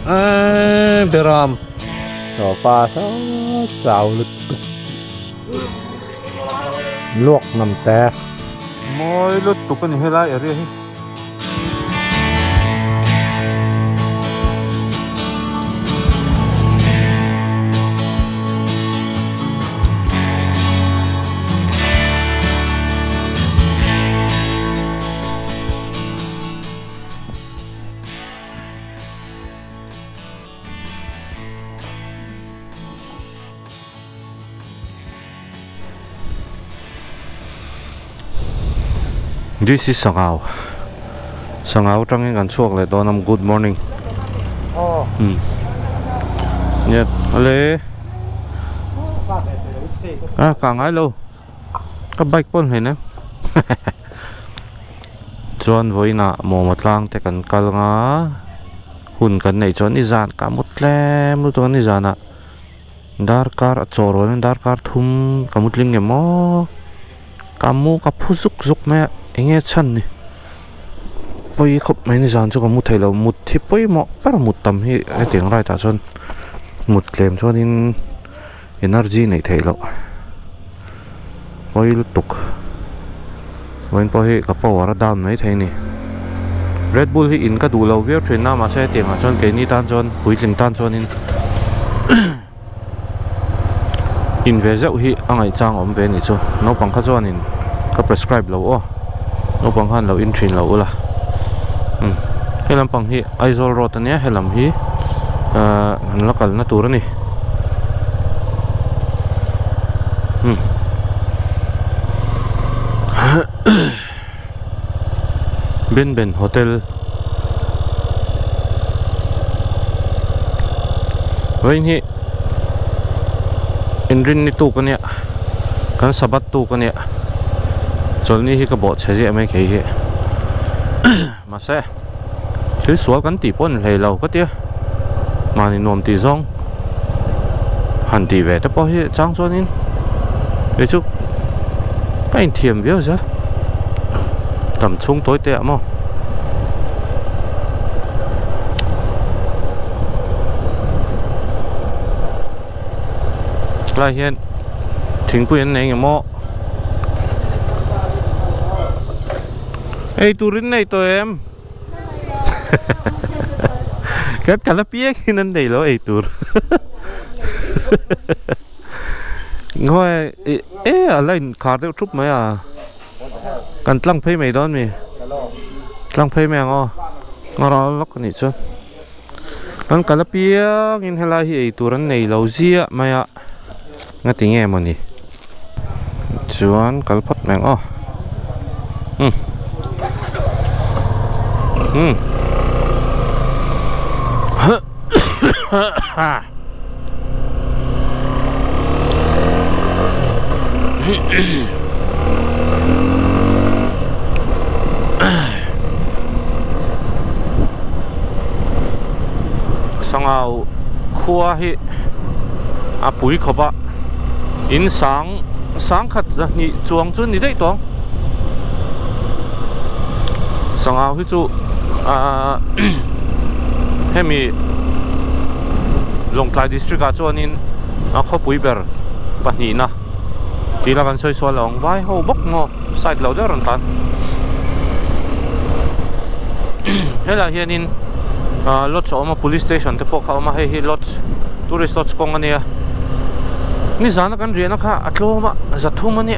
Beram rồi pha xào lực luộc nằm té mỗi lúc tụi con hơi lại ở đây This is Sangao trong cái suộc lại đó nằm good morning. Nhật lê cả ngay lâu các bike pon hay nè John với nạ mồ một lang te cần cal nga hun cần này John izan cả một lem lu John izan ạ dar car choro nên dar car thum cả một linh em mo kamu kapu zuk zuk mẹ nghe chân đi bây khóc mấy người dàn cho có một thầy là một thì bây mọ bắt là một tầm hi cái tiếng rai ta chân một lem cho nên energy này thầy lộ bây lúc tục bây bây cái power down mấy thầy này Red Bull hi in cái đủ lâu việc chuyện nào mà sẽ tiếng à chân cái ni tan chân hủy linh tan cho nên in về dạo hi anh ấy trang ổn về này cho nó bằng cái cho nên cái prescribe lâu nó bằng han lâu in train lâu là cái làm bằng hi isol road này hay làm hi nó cần nó tour này bên hotel vậy hi in rin ni tu cái này kan sabat tu cái này cho nên hi cái bộ xe gì mấy cái mà sẽ chứ số cái tỷ pon hay lâu cái tiếc mà ni nom tỷ zong hẳn tỷ về tập bao hi trang cho nên để chút cái thiềm viết chứ tầm trung tối tệ mà lại hiện thỉnh quyền này nghe mò ê turin này tụi em cái cả lớp biết khi nên đầy lỗ ê tur ngồi ê ở lại khá được chút mấy à cần lăng phê mày đó mày lăng phê mày ngó ngó đó lóc cái này chứ cần cả lớp biết nhìn hay là ê turin này lâu gì á mày à nghe tiếng nghe mà nè chuan cái phát mày ngó sang ao khua hi bụi khop á in sáng khát ra nhị chuang chuan nhị đấy toang sang ao hi chu hemi Longklai district a chuan in kho pui ber pahnih na tila kan soi so long vai ho bok ngo side lo der an tan hela hianin lot so ma police station te pok ma hi lot tourist lots kong ania ni zana kan riana kha atloma zathum ani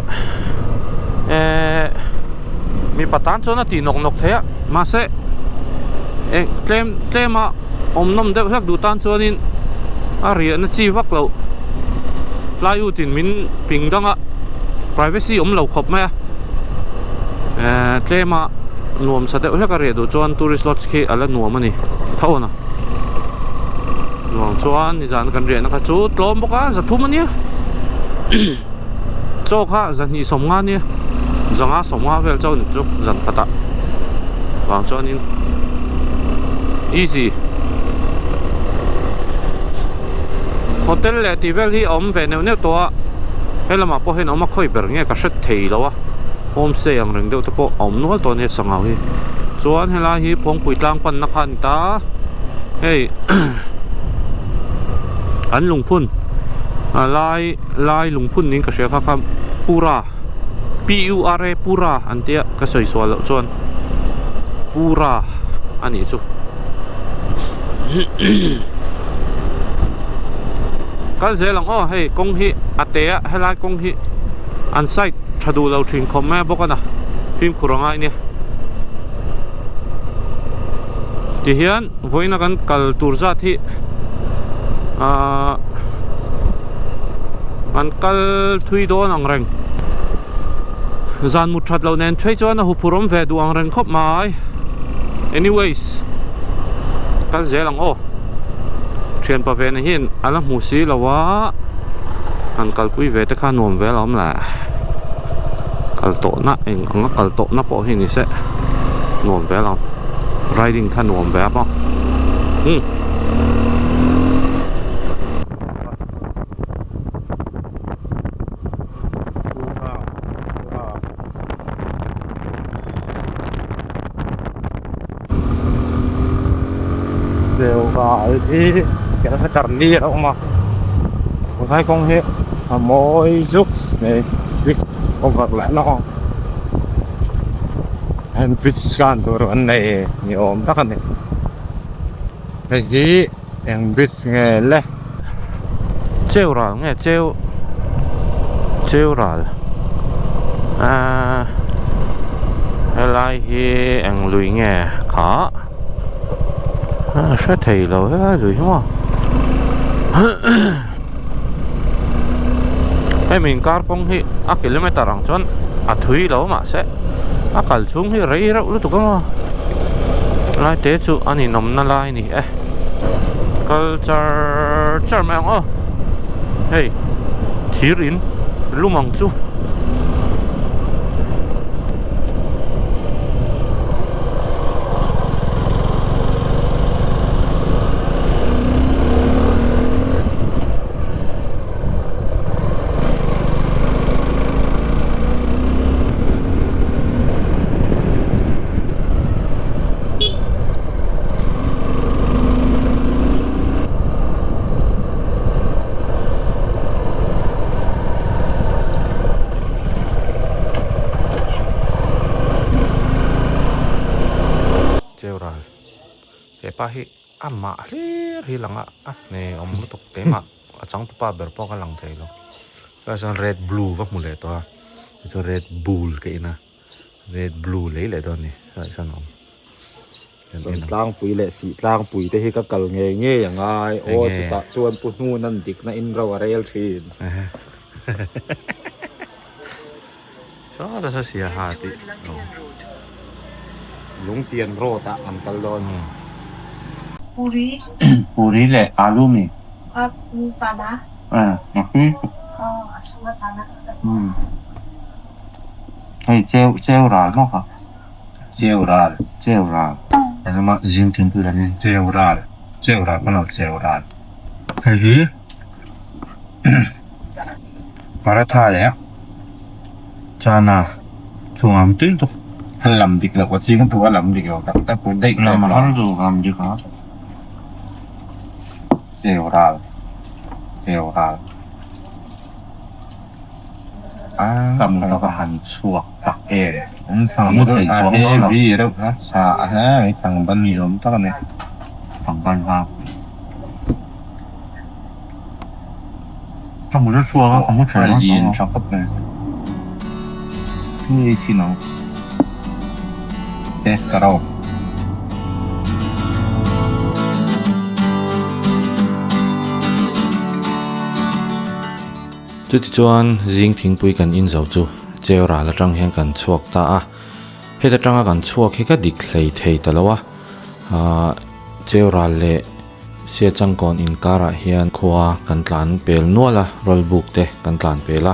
mi patan chona ti nok nok thea ma se tlema omnom de hak du tan chuanin ria na chi vak lo plai utin min pingdanga privacy lo khop ma tlema nuam sa de hak ria du chuan tourist lodge khi ala nuam ani thona nuam chuan ni jan kan ria na kha chu tlom boka zathum ani cho kha zani somnga ni zanga somnga vel chau ni chu zan pata wang chuanin easy hotel le ti vel hi om ve neu to helama po hen oma khoi ber nge ka hret thei lo wa homestay ang reng deuh te po om nual to ne sangau hi chuan hela hi phong pui tlang pan na khan ta hey an lung phun lai lung phun ning ka sia kha pura PURA pura antia ka soi swal lo chon pura ani chu kal zelang oh hey kong hi atea helai kong hi an site thadu lo thin khom ma bokana phim kuranga ini ti hian voina kan kal turza thi an kal thui don ang reng zan mu that lo nen thei chuan a hu purom ve du ang reng khop mai anyways kal zelang oh thian pa ve na hin ala mu si lawa an kal pui ve te kha nom ve lom la kal to na eng ang kal to na po hi ni se nom ve lom riding kha nom ve pa đều gọi đi cái nó phải chọn đi đâu mà có thấy con hết mỗi giúp này biết con vật lẽ nó anh biết scan tôi rồi anh này nhiều ôm tắc này cái gì em biết nghe lẽ treo ra nghe treo ra lại hi anh lùi nghe khó sẽ thì rồi lùi đúng không hay mình car phong hi km rang chon thui lo ma se kal chung hi rei ra lu tu ka lai te chu ani nom na lai ni culture mang oh hey thirin lumang chu treo ra he pa hi amma hi langa ne om lu tok te ma achang pa ber po ka lang thei lo ka san red blue va mu le to cho red bull ke ina red blue le don ni san omส่วนกลางปุ๋ยแหละสีกลางปุ๋ยแต่ให้ก็เกลเงี้ยเงี้ยอย่างไงโอ้สุดตะชวนปุ่นหูนั่นดิกนะอินเราอะไรเอลทีนso sia hatiลุงเตียนโรตะอันกัลดอน पूरी पूरी ले आलू में और चना मखनी अच्छा चना ให้เจลราเนาะครับเจลราแล้วมาจิงถึงตัวนี้เจลรามันเอาเจลราเฮ้ยมาแล้วท่าแล้วจานาช่วงอันตื่นตัวลำดิกแล้วก็จริงตัวลำดิกแล้วแต่ผมได้ลำมันหันดูลำดิกครับเจลรากำลังก็หันชวกปักสามมุดไอ้ตัวนี้ดีแล้วนะชาไอ้ทางบ้านมีลมตั้งเนี่ยฝั่งบ้านครับฝั่งมุดชัวก็ฝั่งมุดเฉยยินชอบกับเนี่ยนี่สิน้องเดสการ์จุดที่ชวนจิงทิ้งปุยกันอินเจ้าจูเจ้าราละจังเฮงกันชวกตาเฮตจังกันชวกเฮก็ดิกเลยเทยตะละวะเจ้าราเละเสียจังก่อนอินการะเฮียนขวากันตานเปลนัวละรอลบุกเตกันตานเปละ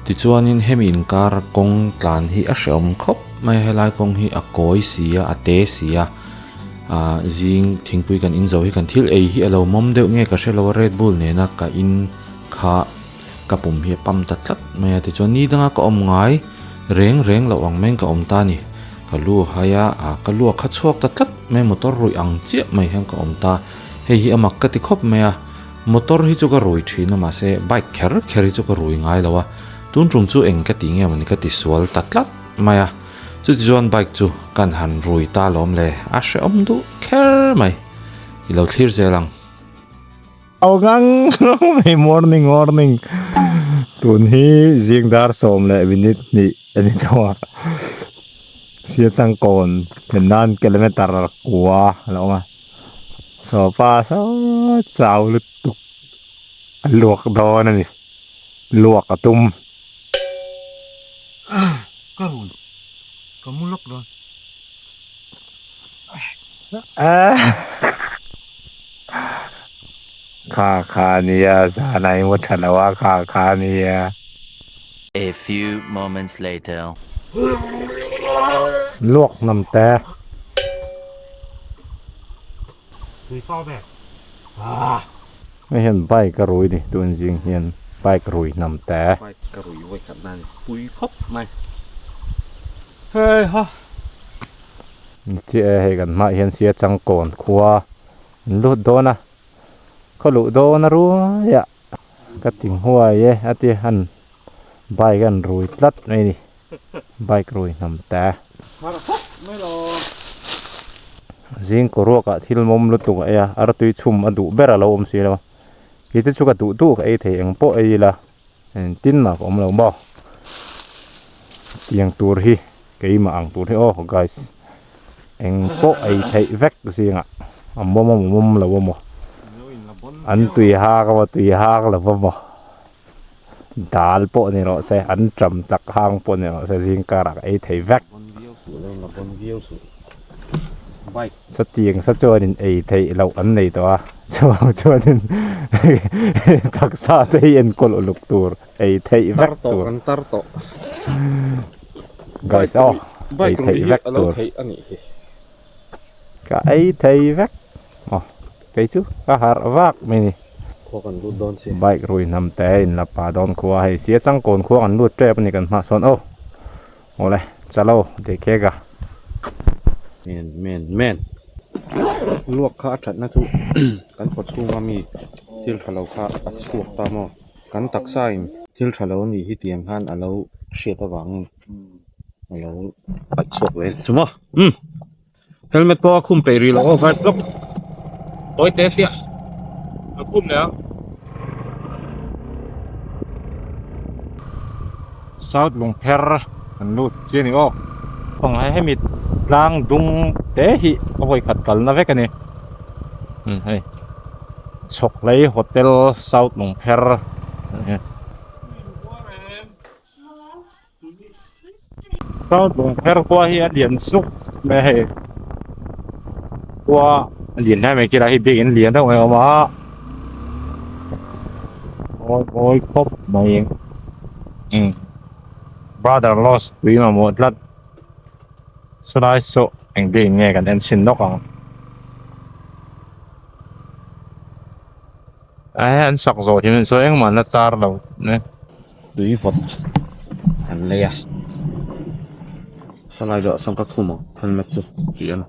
ที่ชวนอินเฮมินการะกงตานฮีอาเสอมคบไม่ให้ลายกงฮีอากอยเสียอเตเสียจิงทิ้งปุยกันอินเจ้าฮีกันทิลฮีเรามอมเดวเงก็เชลวเรดบุลเนี่ยนักอินขากับผมเฮียปั๊มตัดไม่ติดจนนี้ดังก็อมง่ายเร่งระวังแม่งก็อมตานี่ ka lu haya ka lu kha chuak ta tlat me motor rui ang chia mai hang ka om ta hei hi amak ka ti khop me a motor hi chu ka rui thina ma se bike kher hi chu ka rui ngai lawa tun tum chu eng ka ti nge mani ka ti sual ta tlat maya chu ti chuan bike chu kan han rui ta lom le a hre om du kher mai i lo thlir zelang Au ngang may morning tun hi zingdar som le minit ni ani to sia chang kon nan kilometer kwa lo ma so pa so chau lut tu luộc do na ni luộc atum Karun. Kamu lok dah. kha nia sa nai mo thalawa kha nia A few moments later. luộc nằm te Tui sao vậy?ไม่เห็นใบกระรุยดิตัวจริงเห็นใบกระรุยนำแต่ bike ka rui wai kat nan pui khop mai เฮ้ยฮะเจ๊ให้กันมาเห็นเสียจังก่อนครัวลุดโดนนะเขาลุดโดนนะรู้ยะก็ติงหัวเย่อาทิหันใบกันรุยตัดไม่ดิใบกระรุยนำแต่ mai lo จิงก็รัวกะที่ลมลุดตุกไอ้ยอาร์ตุยชุ่มอดุเบระเราอมสีแล้วคิดจะชุกดุตุกไอ้เถียงโปไอ้ละติ้นมาก็อมเราบ่เตียงตัวที่กี่มาอังตัวที่โอ้ guys เอ็งโปไอ้เถียแวกสิงะอมบ่เราบ่อันตุยฮากว่าตุยฮากแล้วบ่ดาลโปนี่เราใส่อันจำตักหางโปนี่เราใส่สิงการักไอ้เถียแวก bon viau su le la bon viau su bike สติงสัจจวนินไอไทยเราอันไหนตัวจวนินทักษะไทยเอ็นกลลุกตัวไอไทยแวกตัว tar to guys อ๋อไอไทยแวกตัว thei ani ก็ไอไทยแวกอ๋อไปจูก็หาวักไม่นี่ kho kan lu don se ใบกรุยนำแต่อินละป่าดอนครัวให้เสียจังโกนครัวอันรูดเจ็บนี่กันมาส่วนโอ้เลยจะเล่าเด็กแค่กะ men luak kha that na chu kan khot chunga mi til thalo kha chuak ta mo kan taksa in til thalo ni hi tiang han alo hriat awang alo pat chuak ve chumo helmet po khum pe ri lo guys look oi te sia khum le South Long Per อันรูดเจนี่ต้องให้มิดล้างดุงเตะหิเอาไว้ขัดกันนะเว้ยกันนี่เฮ้ยฉกเลยโฮเทล South Long Per South Long Per กว่าเฮียเหรียญสุกไม่ให้กว่าเหรียญได้ไม่กี่ไรให้บิ๊กเหรียญทั้งหมดออกมาโอ้ยครบมาเองbrother lost วิ่งมาหมดแล้วสุดท้ายโซ่เองดีไงกันเอ็นชินนกอ่ะไอ้อันสักโซ่ที่มันโซ่เองมันละตาเราเนี่ย dui vot han le ya salai do sam ka thumo phan met chu pian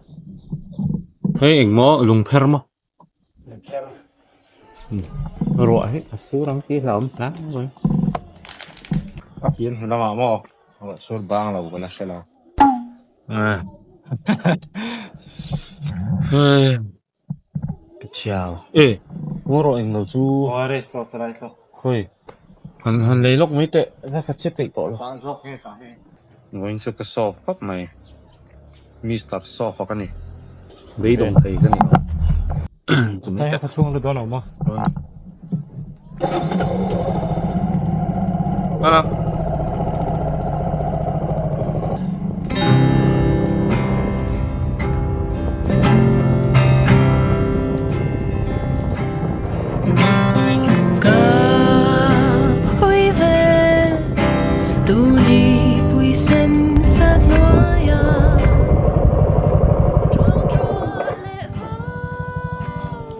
hey eng mo lung pher mo rồi số đăng ký lắm lắm rồi các kiến là mà mò số bang là của nó sẽ là cái chào ê ngô rồi eng lo chu đây số đây số khơi han lấy lốc mấy tệ ra phát chết tệ bỏ rồi bang số cái sao thế ngồi số cái sọp cấp mày Mr. Sọp cái này lấy đồng thầy cái này cũng đây có chung được đó nào mà à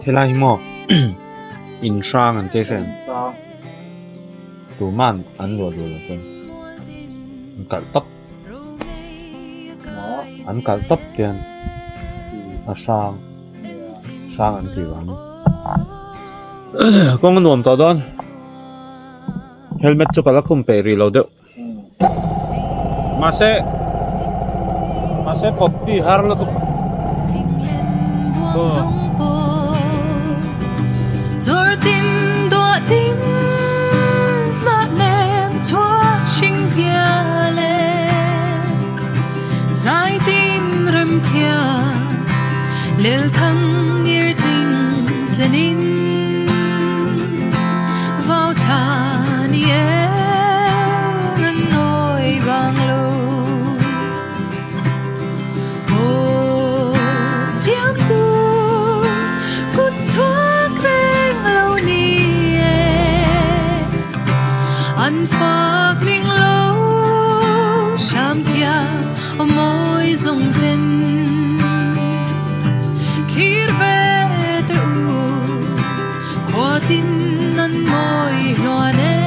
thế là mo in sang anh tê khen tụ man anh rồi rồi con cắt tóc nó an kal top kian a sang an ti wan kong nuam to don helmet chu kala khum pe ri lo de mase pop pi har lo tu Rồi tin đua tim mà nem chúa sinh bia lệ giải tin rem thia lel thăng ir tin zenin vào chan ye noi bang lo o siam tu cút chúa anh phật ninh lâu sham thia môi dùng tên khi về tự qua tin anh môi loa nè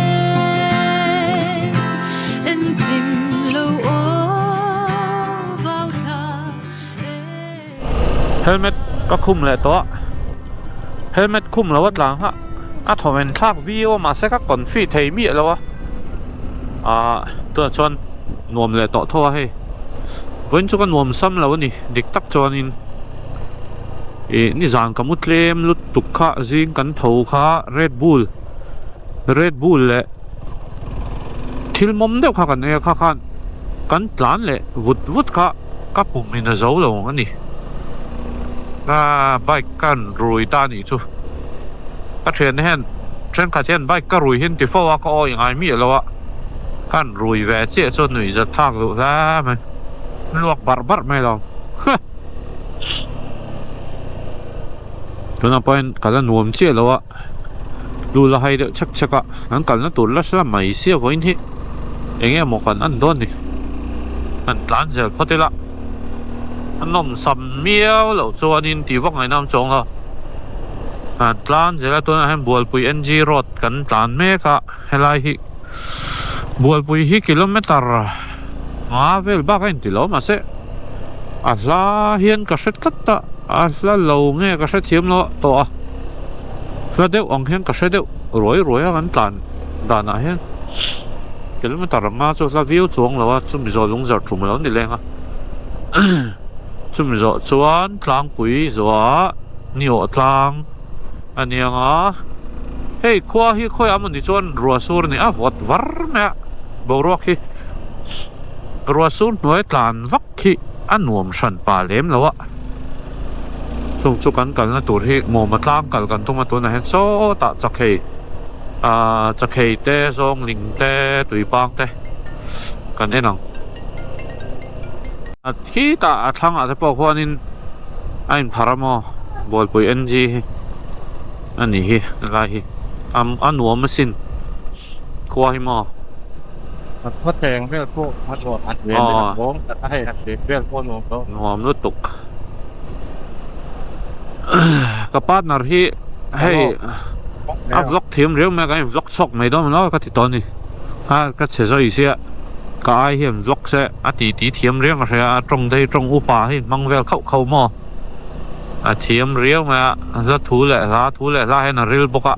em chìm lâu vào ta helmet có khum lại to helmet khum là what lang ha à thôi mình thắc video mà sẽ các con phi thấy miệng rồi tôi chọn nuông lại tọt thôi hay vẫn cho con nuông xăm là vậy địch tắc cho nên ni giang cả một lem lút tục khá riêng cắn thầu khá Red Bull lệ thil mom đều khá này khá cắn lán lệ vút khá các bụng mình là giấu rồi anh bike can rồi ta nhỉ chú các chuyện khá chuyện bike cái rồi hiện thì phao có oi ai miệng rồi kan rùi về chết cho người giật thang lộ ra mà luộc bắt mày lòng tôi nói point cả là nuông chết rồi lu là hay được chắc ạ anh cả nó tụt lắm là mày xia với thế anh em một phần ăn đốn đi ăn tán giờ có thể là anh nôm sầm miêu lẩu cho nên thì vóc ngày năm trống rồi ăn tán giờ là tôi nói em buồn bùi ng rot cắn tán mẹ cả hay là hi buol pui hi kilometer vel ba kain tilo ma se asla hian ka set katta asla lo nge ka set thiam lo to a sa deu ang hian ka set deu roi an tan dana hian kilometer nga chu la view chuang lo a chumi zo lung zar thum lo ni lenga chumi zo chuan tlang pui zo nio tlang anianga hey khua hi khoi amon ni chon ruasur ni a vot var me borok hi ruasur noi tlan vak hi anuam shan pa lem lawa sung chu kan na tur hi mo matlang kal kan tuma tu na hen so ta chakhei te zong ling te tuipang te kan enang khi ta thang a te po khoanin ain pharamo bol pui ng ani hi lai hi nuông mà xin qua hi mò có tiền với cô mất rồi ăn về vốn hay về con nuông nó tục cái partner hi hay vlog thêm riêng mà cái vlog sọc mấy đó mà nó cái thì này cái sẽ rồi sẽ cái hiểm vlog sẽ tí thêm riêng mà sẽ trồng đây trồng u phá hi mang về khâu mò thêm riêng mà rất thú lệ ra hay là real book ạ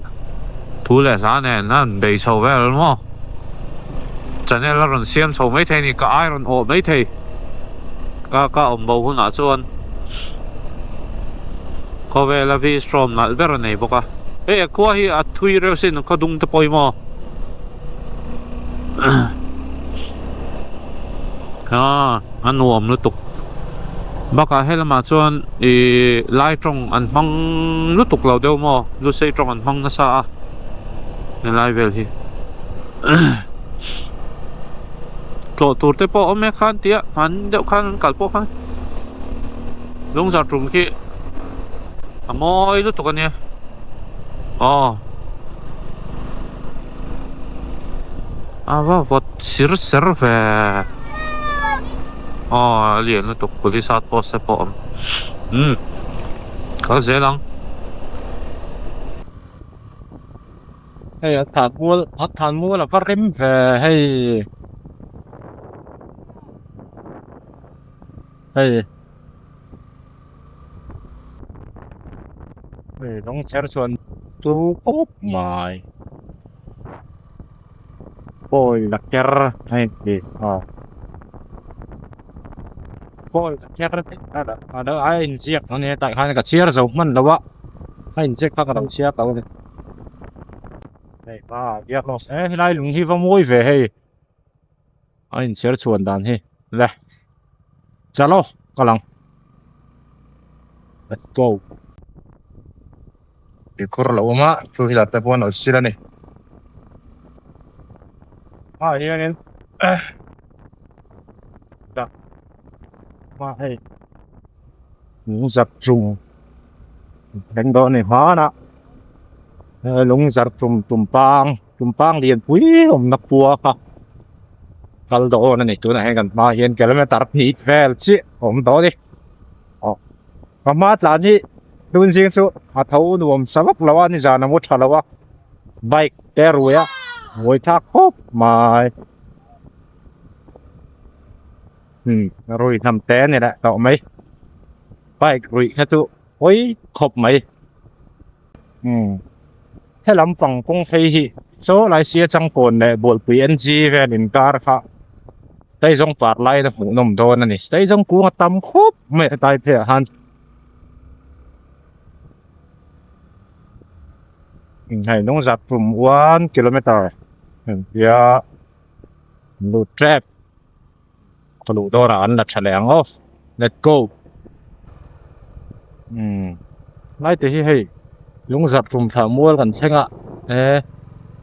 thú lệ giá này nó đầy sầu về luôn mà cho nên là rồi xem sầu mấy thầy thì cả ai rồi ổ mấy thầy cả ông bầu cũng nói cho anh có về là vì storm nó về rồi này bốc à ê qua hi thui rồi xin có đúng tập bồi mà anh nuông nó tục bác à hay là mà cho anh lai trong anh mong nó tục lâu đâu mà lúc xây trong anh mong nó xa nên lại về thì tổ tế bộ ông mẹ khăn tía hắn đeo khăn cả bộ khăn lúc giờ trùng kia môi lúc tục anh nhé vật sir về liền lúc tục police outpost tế bộ có dễ lắm hay thàn mua là phát rím về hay hey nóng chén chuồn tu ốp mày ôi là kẹt hay gì ôi kẹt ada ai injek nó này tại hai cái chia rồi mình đâu ạ hai injek các cái đồng chia tao này này ba việc nó sẽ lại lùng hi vào môi về hay ai chia chuồn đàn hay này chalo các bạn let's go ikur lo ma chu hilat te pon osira ni hianin da ma hei lung giặc trùng đánh đó này hóa đó lung giặc trùng tùm pang liền quý om nắp bùa ha kal đó này chỗ này gần ma hiền cái là tar hit vel chi om đó đi mà là ni đun riêng số thấu nuông sabak lawa ni zana một thalawa bike teruya ngồi thác hốp mà rồi nằm té này đã cậu mấy bike rồi hết tụ ôi khop mấy thế lắm phòng công phi hi số lại xia trăng cồn này bộ PNG về đến car khác đây giống part lại là phụ nôm đồn này đây giống cua tắm khốp mẹ tay thế han hay nông giặc from 1 km ya lu trap kalau doran là chả lẽ off let's go lại thì hay nông giặc from thả mua gần xem ạ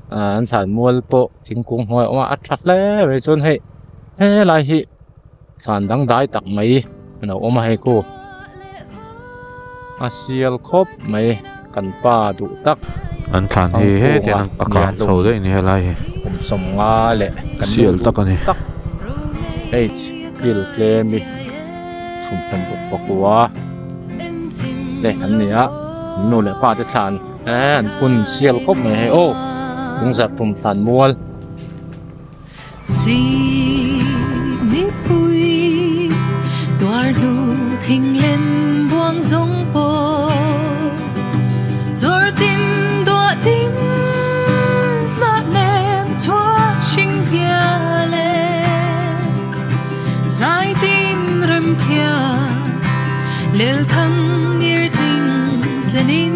anh sản mua bộ chính cũng hỏi mà thật lẽ vậy cho hay lại hi sản đăng đái tặng mấy nào ôm hay cô asial khop mấy cần pa đủ tắc an than hi he te an akam so de ni helai he som nga le sial tak ani h bil klemi sum bokwa le an nia no le pa te than an kun sial khop me he o lung zat pum than mual si ni pui toar du thing lên buang giống po rồi tin đọa tin mà nem choa sinh bia lệ giải tin rem thia lel thăng ir tin zenin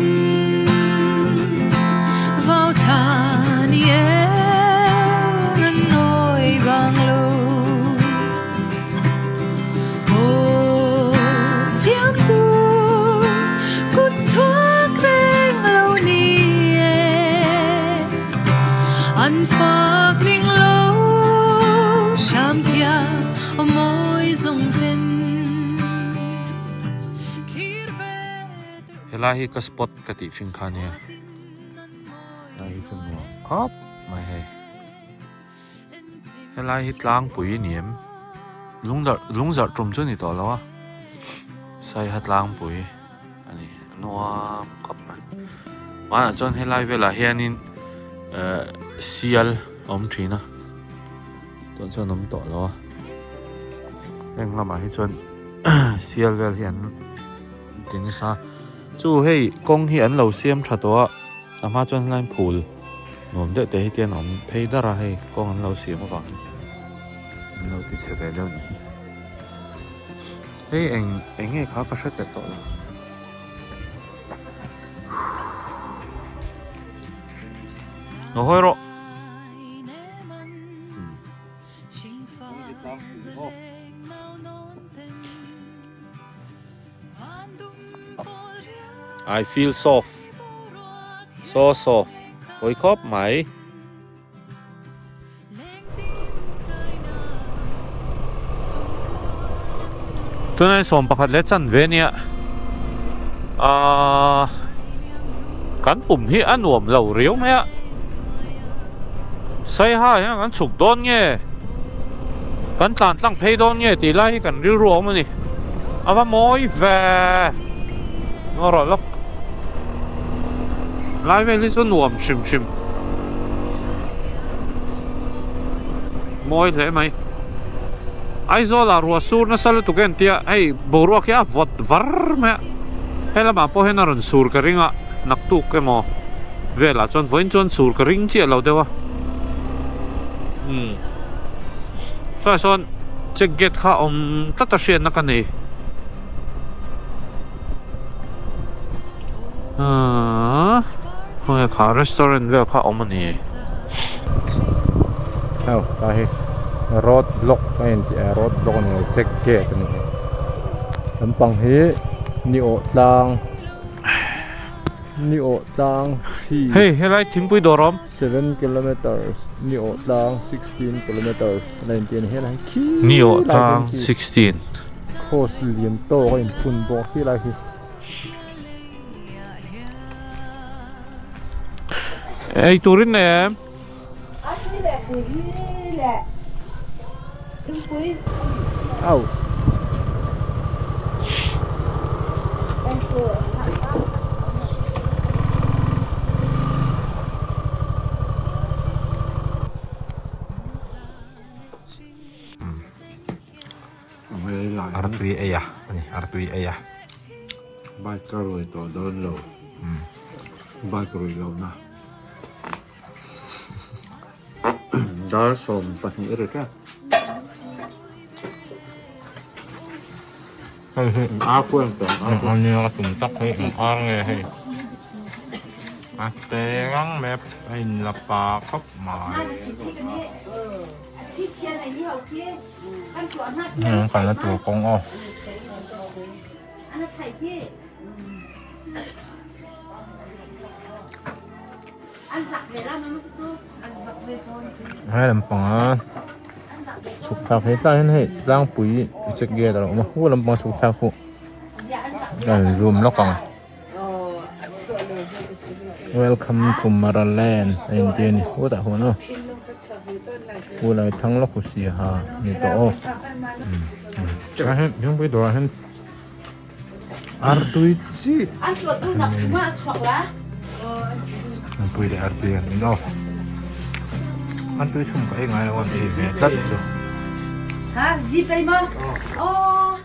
vào than ye noi bang lu ô xiam tu cút choa kreng lâu ni anh phạc ninh lâu sham thia môi dùng tên helai hi ka spot ka ti phing khania lai hi chun no khop mai he helai hi tlang pui niam lung zar trum chu ni to lawa sai hat lang pui ani nuam khop man wana chon helai vela hianin sial om thina ton chon om to lawa eng lama hi chon sial vel hian tin sa chu hei kong hi an lo siam tha to ama chon line phul nom de te hi tian om phei dara hei kong an lo siam ba an lo ti che ve lo ni hei eng e kha pa shat te to no hoi ro I feel soft, so soft. Ôi khóc mày. Tôi nói xóm bạc lẽ chân về nè. Cán bùm hi ăn uổng lẩu riếu mẹ ạ. Say ha nhá, cán chụp đón nghe. Cán tàn tăng phê đón nghe thì lại cán riêu ruộng mà nè. Ba mối về. Nó rồi lắm. Lại về lý xuân nuồm xìm môi thế mày ai zo la ruwa sur na sal tu ken tia ai boruak ya vot var me hela ma po hena ron sur ka ringa nak tu ke mo vela chon voin chon sur ka ring chi lo dewa so son check get kha tata shen na ka nei Kung ka restaurant ve kha ni Au, tahi road block kain road block ni check gate ni. Lampang hi ni o tang hi hey helai thimpui dorom 7 kilometers ni o tang 16 kilometers 19 helai ki Nio tang 16 course lian to kain phun bo ki lai hi Ei turin ne em au Artui ayah, ni artui ayah. Bai karoi to don lo Bai karoi lo na Dar som patni ereka Aku yang tong ang ni ka tumtak hi ang arang hi Aterang map ay lapa kap mai kan la tu kong o hai lampang suk thak he ta hen he lang pui check ge da ma hu lampang suk thak hu kan room lokang welcome to Maraland en tieni hu ta hu no hu lai thang lo khu si ha ni to o cha hen yung pui do hen artui chi pui de artui ni no artui chum ka ngai lo an e me tat chu Ha, zip ay mo. Oh.